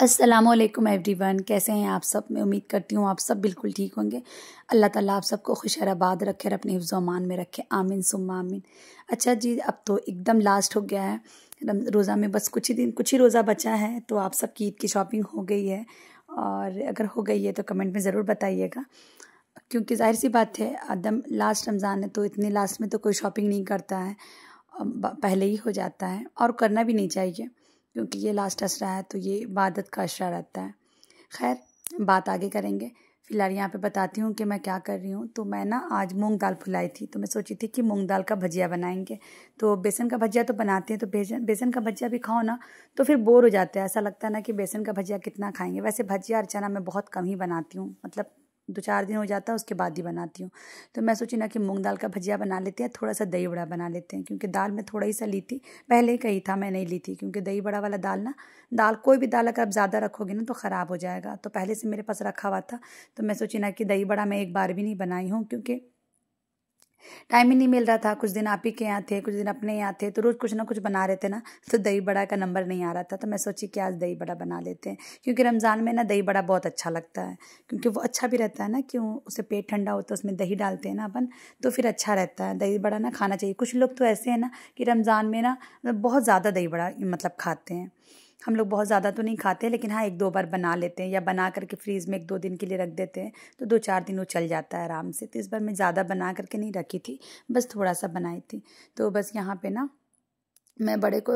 अस्सलामुअलैकुम एवरीवन, कैसे हैं आप सब। मैं उम्मीद करती हूँ आप सब बिल्कुल ठीक होंगे। अल्लाह ताला आप सबको खुश आबाद रखे और अपने हिफ्ज़ अमान में रखे, आमीन सुम्मा आमीन। अच्छा जी, अब तो एकदम लास्ट हो गया है रोज़ा में, बस कुछ ही रोज़ा बचा है। तो आप सब की ईद की शॉपिंग हो गई है, और अगर हो गई है तो कमेंट में ज़रूर बताइएगा, क्योंकि जाहिर सी बात है एकदम लास्ट रमज़ान है तो इतने लास्ट में तो कोई शॉपिंग नहीं करता है, पहले ही हो जाता है और करना भी नहीं चाहिए, क्योंकि ये लास्ट अशरा है तो ये इबादत का अशरा रहता है। खैर, बात आगे करेंगे। फ़िलहाल यहाँ पे बताती हूँ कि मैं क्या कर रही हूँ। तो मैं ना आज मूंग दाल फुलाई थी, तो मैं सोची थी कि मूंग दाल का भजिया बनाएंगे। तो बेसन का भजिया तो बनाते हैं, तो बेसन का भजिया भी खाओ ना तो फिर बोर हो जाते हैं। ऐसा लगता है ना कि बेसन का भजिया कितना खाएंगे। वैसे भजिया और चना मैं बहुत कम ही बनाती हूँ, मतलब 2-4 दिन हो जाता है उसके बाद ही बनाती हूँ। तो मैं सोची ना कि मूंग दाल का भजिया बना लेते हैं, थोड़ा सा दही बड़ा बना लेते हैं, क्योंकि दाल मैं थोड़ा ही सा ली थी, पहले ही कही था मैं नहीं ली थी, क्योंकि दही बड़ा वाला दाल कोई भी दाल अगर आप ज़्यादा रखोगे ना तो ख़राब हो जाएगा। तो पहले से मेरे पास रखा हुआ था, तो मैं सोची ना कि दही बड़ा मैं एक बार भी नहीं बनाई हूँ, क्योंकि टाइम ही नहीं मिल रहा था। कुछ दिन आप ही के यहाँ थे, कुछ दिन अपने यहाँ थे, तो रोज़ कुछ ना कुछ बना रहे थे ना, तो दही बड़ा का नंबर नहीं आ रहा था। तो मैं सोची कि आज दही बड़ा बना लेते हैं, क्योंकि रमज़ान में ना दही बड़ा बहुत अच्छा लगता है, क्योंकि वो अच्छा भी रहता है ना, क्यों उससे पेट ठंडा होता है, उसमें दही डालते हैं ना अपन, तो फिर अच्छा रहता है। दही बड़ा ना खाना चाहिए। कुछ लोग तो ऐसे हैं ना कि रमज़ान में ना बहुत ज़्यादा दही बड़ा मतलब खाते हैं। हम लोग बहुत ज़्यादा तो नहीं खाते, लेकिन हाँ 1-2 बार बना लेते हैं, या बना करके फ्रीज़ में 1-2 दिन के लिए रख देते हैं, तो 2-4 दिन वो चल जाता है आराम से। तो इस बार मैं ज़्यादा बना करके नहीं रखी थी, बस थोड़ा सा बनाई थी। तो बस यहाँ पे ना मैं बड़े को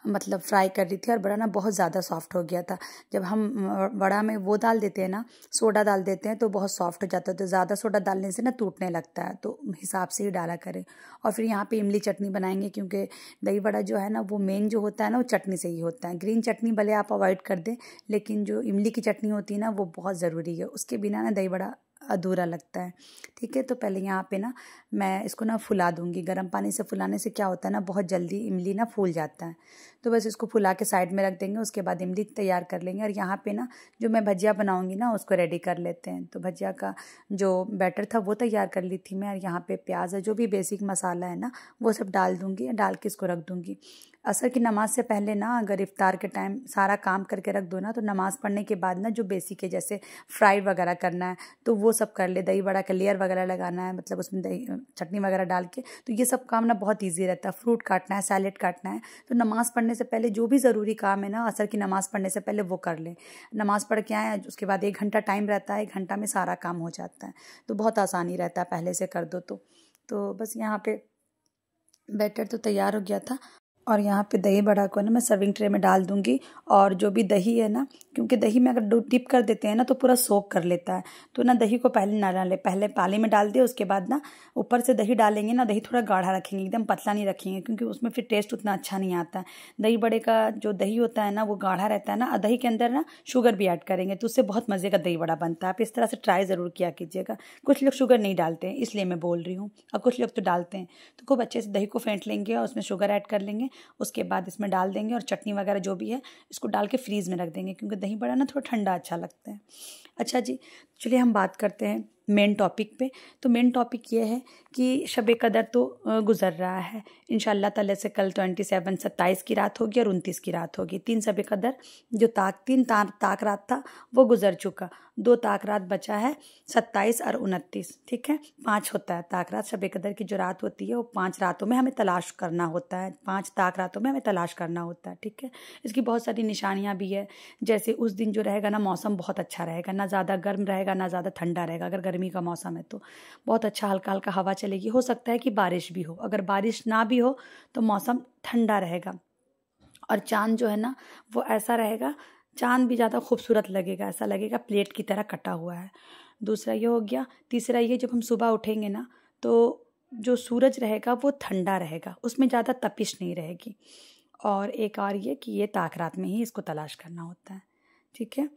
मतलब फ्राई कर रही थी, और बड़ा ना बहुत ज़्यादा सॉफ्ट हो गया था। जब हम बड़ा में वो डाल देते हैं ना, सोडा डाल देते हैं, तो बहुत सॉफ्ट हो जाता है। तो ज़्यादा सोडा डालने से ना टूटने लगता है, तो हिसाब से ही डाला करें। और फिर यहाँ पे इमली चटनी बनाएंगे, क्योंकि दही बड़ा जो है ना वो मेन जो होता है ना वो चटनी से ही होता है। ग्रीन चटनी भले आप अवॉइड कर दें, लेकिन जो इमली की चटनी होती है ना वो बहुत ज़रूरी है, उसके बिना ना दही बड़ा अधूरा लगता है। ठीक है, तो पहले यहाँ पे ना मैं इसको ना फुला दूंगी। गर्म पानी से फुलाने से क्या होता है ना, बहुत जल्दी इमली ना फूल जाता है। तो बस इसको फुला के साइड में रख देंगे, उसके बाद इमली तैयार कर लेंगे। और यहाँ पे ना जो मैं भजिया बनाऊंगी ना उसको रेडी कर लेते हैं। तो भजिया का जो बैटर था वो तैयार कर ली थी मैं, और यहाँ पे प्याज है, जो भी बेसिक मसाला है ना वो सब डाल दूंगी, डाल के इसको रख दूंगी। असर की नमाज से पहले ना अगर इफ्तार के टाइम सारा काम करके रख दो ना, तो नमाज़ पढ़ने के बाद ना जो बेसिक है, जैसे फ्राई वगैरह करना है तो वो सब कर ले। दही बड़ा का लेयर वगैरह लगाना है, मतलब उसमें दही चटनी वगैरह डाल के, तो ये सब काम ना बहुत ईजी रहता है। फ्रूट काटना है, सैलेड काटना है, तो नमाज़ पढ़ने से पहले जो भी ज़रूरी काम है ना, असर की नमाज़ पढ़ने से पहले वो कर लें। नमाज़ पढ़ के आए, उसके बाद 1 घंटा टाइम रहता है, 1 घंटा में सारा काम हो जाता है, तो बहुत आसानी रहता है पहले से कर दो तो बस यहाँ पे बैटर तो तैयार हो गया था। और यहाँ पे दही बड़ा को ना मैं सर्विंग ट्रे में डाल दूंगी। और जो भी दही है ना, क्योंकि दही में अगर डिप कर देते हैं ना तो पूरा सोक कर लेता है, तो ना दही को पहले ना डालें, पहले पानी में डाल दिए, उसके बाद ना ऊपर से दही डालेंगे ना, दही थोड़ा गाढ़ा रखेंगे, एकदम पतला नहीं रखेंगे, क्योंकि उसमें फिर टेस्ट उतना अच्छा नहीं आता है। दही बड़े का जो दही होता है ना वो गाढ़ा रहता है ना, और दही के अंदर ना शुगर भी ऐड करेंगे, तो उससे बहुत मज़े का दही बड़ा बनता है। आप इस तरह से ट्राई ज़रूर किया कीजिएगा। कुछ लोग शुगर नहीं डालते हैं, इसलिए मैं बोल रही हूँ, और कुछ लोग तो डालते हैं। तो खूब अच्छे से दही को फेंट लेंगे और उसमें शुगर ऐड कर लेंगे, उसके बाद इसमें डाल देंगे, और चटनी वगैरह जो भी है इसको डाल के फ्रीज़ में रख देंगे, क्योंकि दही बड़ा ना थोड़ा ठंडा अच्छा लगता है। अच्छा जी, चलिए हम बात करते हैं मेन टॉपिक पे। तो मेन टॉपिक ये है कि शब कदर तो गुज़र रहा है इंशाअल्लाह ताला से। कल 27 की रात होगी और 29 की रात होगी। 3 शब कदर जो ताक रात था वो गुज़र चुका, 2 ताक रात बचा है, 27 और 29। ठीक है, 5 होता है ताक रात। शब कदर की जो रात होती है वो 5 रातों में हमें तलाश करना होता है, 5 ताक रातों में हमें तलाश करना होता है। ठीक है, इसकी बहुत सारी निशानियाँ भी है। जैसे उस दिन जो रहेगा ना मौसम बहुत अच्छा रहेगा, ना ज़्यादा गर्म रहेगा ना ज़्यादा ठंडा रहेगा। अगर गर्मी का मौसम है तो बहुत अच्छा हल्का हल्का हवा चलेगी, हो सकता है कि बारिश भी हो। अगर बारिश ना भी हो तो मौसम ठंडा रहेगा। और चाँद जो है ना वो ऐसा रहेगा, चाँद भी ज़्यादा खूबसूरत लगेगा, ऐसा लगेगा प्लेट की तरह कटा हुआ है। दूसरा ये हो गया। तीसरा ये, जब हम सुबह उठेंगे ना तो जो सूरज रहेगा वो ठंडा रहेगा, उसमें ज़्यादा तपिश नहीं रहेगी। और एक और ये कि ये ताक रात में ही इसको तलाश करना होता है। ठीक है,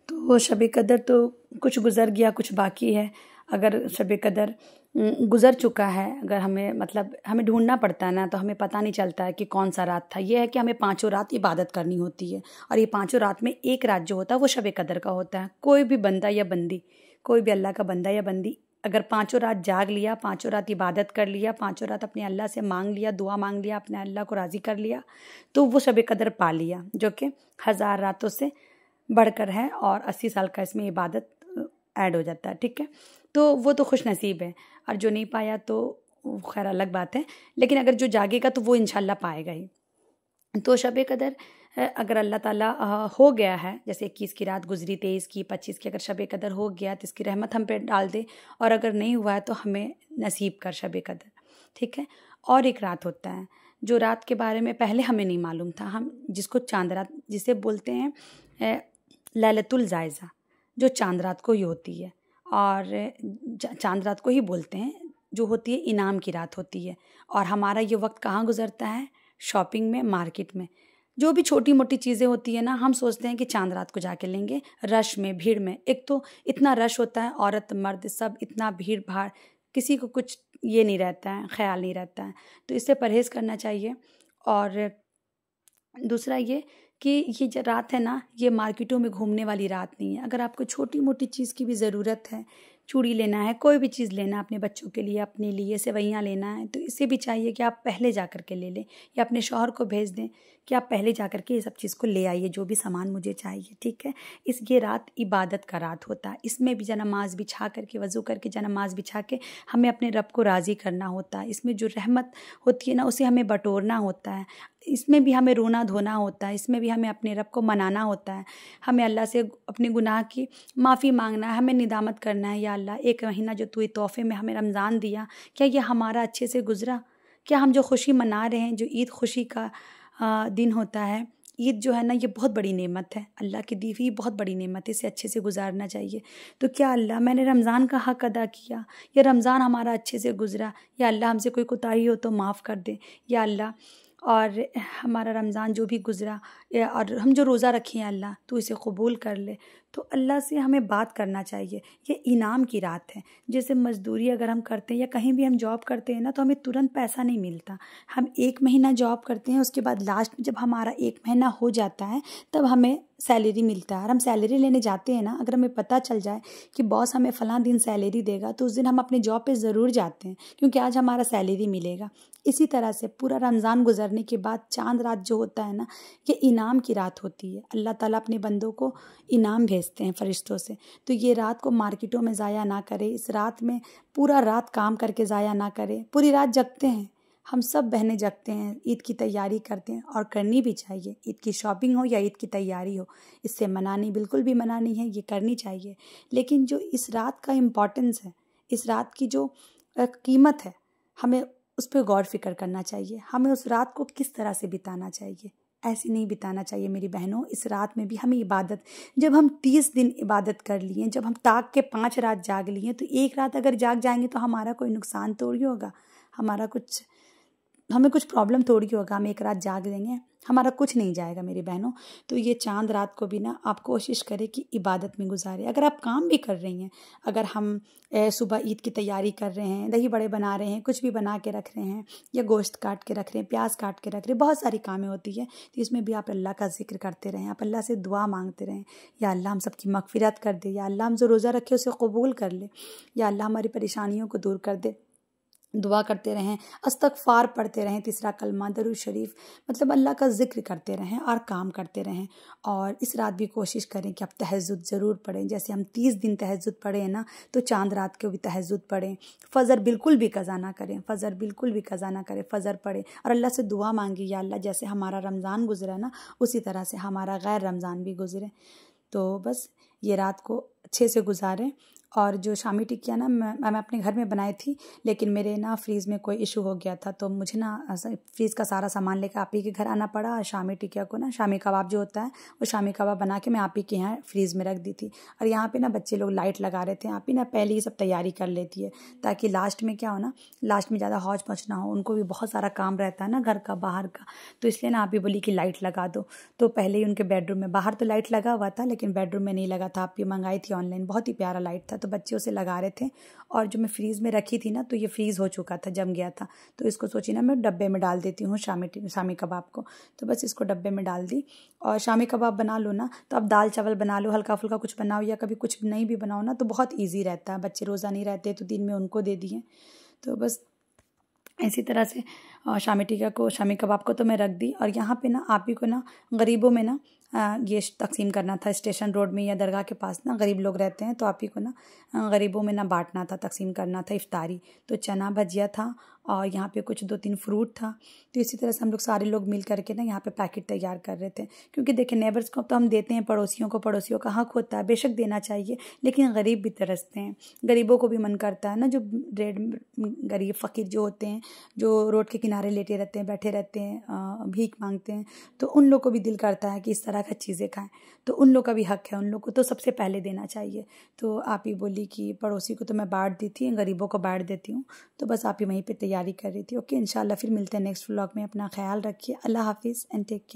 तो शब कदर तो कुछ गुज़र गया, कुछ बाकी है। अगर शब कदर गुज़र चुका है, अगर हमें ढूंढना पड़ता है ना, तो हमें पता नहीं चलता है कि कौन सा रात था। ये है कि हमें 5 रात इबादत करनी होती है, और ये 5 रात में एक रात जो होता है वो शब कदर का होता है। कोई भी बंदा या बंदी, कोई भी अल्लाह का बंदा या बंदी अगर 5 रात जाग लिया, 5 रात इबादत कर लिया, 5 रात अपने अल्लाह से मांग लिया, दुआ मांग लिया, अपने अल्लाह को राज़ी कर लिया, तो वो शब कदर पा लिया, जो कि 1000 रातों से बढ़कर है और 80 साल का इसमें इबादत ऐड हो जाता है, ठीक है। तो वो तो खुश नसीब है, और जो नहीं पाया तो खैर अलग बात है, लेकिन अगर जो जागेगा तो वो इंशाल्लाह पाएगा ही। तो शब कदर अगर अल्लाह ताला हो गया है, जैसे 21 की रात गुजरी, 23 की, 25 की, अगर शब कदर हो गया तो इसकी रहमत हम पे डाल दे, और अगर नहीं हुआ है तो हमें नसीब कर शब कदर, ठीक है। और एक रात होता है जो रात के बारे में पहले हमें नहीं मालूम था, हम जिसको चांद रात जिसे बोलते हैं लैलतुल जायज़ा, जो चांद रात को ही होती है, और चांद रात को ही बोलते हैं, जो होती है इनाम की रात होती है। और हमारा ये वक्त कहाँ गुजरता है? शॉपिंग में, मार्केट में। जो भी छोटी मोटी चीज़ें होती है ना, हम सोचते हैं कि चांद रात को जाके लेंगे, रश में, भीड़ में। एक तो इतना रश होता है, औरत मर्द सब, इतना भीड़ भाड़, किसी को कुछ ये नहीं रहता है, ख्याल नहीं रहता है, तो इससे परहेज़ करना चाहिए। और दूसरा ये कि ये जो रात है ना, ये मार्केटों में घूमने वाली रात नहीं है। अगर आपको छोटी मोटी चीज़ की भी ज़रूरत है, चूड़ी लेना है, कोई भी चीज़ लेना है अपने बच्चों के लिए, अपने लिए सेवइयाँ लेना है, तो इसे भी चाहिए कि आप पहले जा कर के ले लें, या अपने शौहर को भेज दें कि आप पहले जा कर के ये सब चीज़ को ले आइए, जो भी सामान मुझे चाहिए, ठीक है। ये रात इबादत का रात होता है, इसमें भी नमाज बिछा करके, वज़ू करके नमाज बिछा के हमें अपने रब को राज़ी करना होता है। इसमें जो रहमत होती है ना, उसे हमें बटोरना होता है। इसमें भी हमें रोना धोना होता है, इसमें भी हमें अपने रब को मनाना होता है, हमें अल्लाह से अपने गुनाह की माफ़ी मांगना है, हमें निदामत करना है, या अल्लाह एक महीना जो तू तोहफ़े में हमें रमज़ान दिया, क्या ये हमारा अच्छे से गुज़रा? क्या हम जो खुशी मना रहे हैं, जो ईद खुशी का दिन होता है, ईद जो है ना, ये बहुत बड़ी नेमत है, अल्लाह की दी हुई बहुत बड़ी नेमत है, इसे अच्छे से गुजारना चाहिए। तो क्या अल्लाह मैंने रमज़ान का हक़ अदा किया, या रमज़ान हमारा अच्छे से गुज़रा, या अल्लाह हमसे कोई कोताही हो तो माफ़ कर दे, या अल्लाह और हमारा रमज़ान जो भी गुज़रा, और हम जो रोज़ा रखे हैं अल्लाह तो इसे कबूल कर ले। तो अल्लाह से हमें बात करना चाहिए। ये इनाम की रात है। जैसे मज़दूरी अगर हम करते हैं या कहीं भी हम जॉब करते हैं ना, तो हमें तुरंत पैसा नहीं मिलता। हम 1 महीना जॉब करते हैं, उसके बाद लास्ट में जब हमारा 1 महीना हो जाता है तब हमें सैलरी मिलता है। और हम सैलरी लेने जाते हैं ना, अगर हमें पता चल जाए कि बॉस हमें फ़लाँ दिन सैलरी देगा, तो उस दिन हम अपने जॉब पे ज़रूर जाते हैं, क्योंकि आज हमारा सैलरी मिलेगा। इसी तरह से पूरा रमज़ान गुजरने के बाद चांद रात जो होता है ना, ये इनाम की रात होती है। अल्लाह ताला अपने बंदों को इनाम भेजते हैं फरिश्तों से। तो ये रात को मार्केटों में ज़ाया ना करें, इस रात में पूरा रात काम करके ज़ाया ना करें। पूरी रात जगते हैं, हम सब बहनें जगते हैं, ईद की तैयारी करते हैं, और करनी भी चाहिए। ईद की शॉपिंग हो या ईद की तैयारी हो, इससे मनानी बिल्कुल भी मनानी है, ये करनी चाहिए। लेकिन जो इस रात का इम्पोर्टेंस है, इस रात की जो कीमत है, हमें उस पर गौर फिक्र करना चाहिए। हमें उस रात को किस तरह से बिताना चाहिए, ऐसे नहीं बिताना चाहिए मेरी बहनों। इस रात में भी हमें इबादत, जब हम 30 दिन इबादत कर लिए, जब हम ताक के 5 रात जाग लिए, तो एक रात अगर जाग जाएंगे तो हमारा कोई नुकसान थोड़ी होगा, हमें कुछ प्रॉब्लम थोड़ी होगा। हम एक रात जाग लेंगे, हमारा कुछ नहीं जाएगा मेरी बहनों। तो ये चांद रात को भी ना आप कोशिश करें कि इबादत में गुजारें। अगर आप काम भी कर रही हैं, अगर हम सुबह ईद की तैयारी कर रहे हैं, दही बड़े बना रहे हैं, कुछ भी बना के रख रहे हैं, या गोश्त काट के रख रहे हैं, प्याज काट के रख रहे हैं, बहुत सारी कामें होती है, तो इसमें भी आप अल्लाह का जिक्र करते रहें, आप अल्लाह से दुआ मांगते रहें, या अल्लाह हम सबकी मगफिरत कर दे, या अल्लाह हम जो रोज़ा रखे उसे कबूल कर ले, या अल्लाह हमारी परेशानियों को दूर कर दे। दुआ करते रहें, इस्तग़फ़ार पढ़ते रहें, तीसरा कलमा, दरूद शरीफ, मतलब अल्लाह का ज़िक्र करते रहें और काम करते रहें। और इस रात भी कोशिश करें कि आप तहज्जुद ज़रूर पढ़ें। जैसे हम 30 दिन तहज्जुद पढ़ें ना, तो चांद रात को भी तहज्जुद पढ़ें। फ़जर बिल्कुल भी क़ज़ा ना करें, फ़जर पढ़ें, और अल्लाह से दुआ मांगी, या अल्लाह जैसे हमारा रमज़ान गुज़रा ना, उसी तरह से हमारा गैर रमज़ान भी गुज़रे। तो बस ये रात को अच्छे से गुजारें। और जो शामी टिक्कियाँ ना मैं अपने घर में बनाई थी, लेकिन मेरे ना फ्रीज़ में कोई इशू हो गया था, तो मुझे ना फ्रीज़ का सारा सामान लेकर आप ही के घर आना पड़ा। और शामी टिक्किया को ना, शामी कबाब जो होता है, वो शामी कबाब बना के मैं आप ही के यहाँ फ्रीज़ में रख दी थी। और यहाँ पे ना बच्चे लोग लाइट लगा रहे थे, आप ही ना पहले ही सब तैयारी कर लेती है, ताकि लास्ट में क्या हो ना, लास्ट में ज़्यादा हौच पौच ना हो। उनको भी बहुत सारा काम रहता है ना, घर का बाहर का, तो इसलिए ना आप ही बोली कि लाइट लगा दो। तो पहले ही उनके बेडरूम में, बाहर तो लाइट लगा हुआ था लेकिन बेडरूम में नहीं लगा था। आप ही मंगाई थी ऑनलाइन, बहुत ही प्यारा लाइट था, तो बच्चे उसे लगा रहे थे। और जो मैं फ्रीज़ में रखी थी ना, तो ये फ्रीज़ हो चुका था, जम गया था, तो इसको सोची ना मैं डब्बे में डाल देती हूँ शामी कबाब को। तो बस इसको डब्बे में डाल दी। और शामी कबाब बना लो ना, तो अब दाल चावल बना लो, हल्का फुल्का कुछ बनाओ, या कभी कुछ नहीं भी बनाओ ना, तो बहुत ईजी रहता है। बच्चे रोज़ा नहीं रहते तो दिन में उनको दे दिए। तो बस इसी तरह से और शामी टिक्का को, शामी कबाब को तो मैं रख दी। और यहाँ पे ना आप ही को ना गरीबों में ना ये तकसीम करना था। स्टेशन रोड में या दरगाह के पास ना गरीब लोग रहते हैं, तो आप ही को ना गरीबों में ना बांटना था, तकसीम करना था इफ्तारी। तो चना भजिया था और यहाँ पे कुछ 2-3 फ्रूट था। तो इसी तरह से हम लोग सारे लोग मिल करके ना यहाँ पे पैकेट तैयार कर रहे थे, क्योंकि देखिए नेबर्स को तो हम देते हैं, पड़ोसियों को, पड़ोसियों का हक होता है, बेशक देना चाहिए, लेकिन गरीब भी तरसते हैं, गरीबों को भी मन करता है ना, जो गरीब फ़कीर जो होते हैं, जो रोड के किनारे लेटे रहते हैं, बैठे रहते हैं, भीख मांगते हैं, तो उन लोग को भी दिल करता है कि इस तरह का चीज़ें खाएं। तो उन लोग का भी हक है, उन लोग को तो सबसे पहले देना चाहिए। तो आप ही बोली कि पड़ोसी को तो मैं बांट दी थी, गरीबों को बांट देती हूँ। तो बस आप ही वहीं पे तैयारी कर रही थी। ओके, इंशाल्लाह फिर मिलते हैं नेक्स्ट व्लॉग में। अपना ख्याल रखिए। अल्लाह हाफिज़ एंड टेक केयर।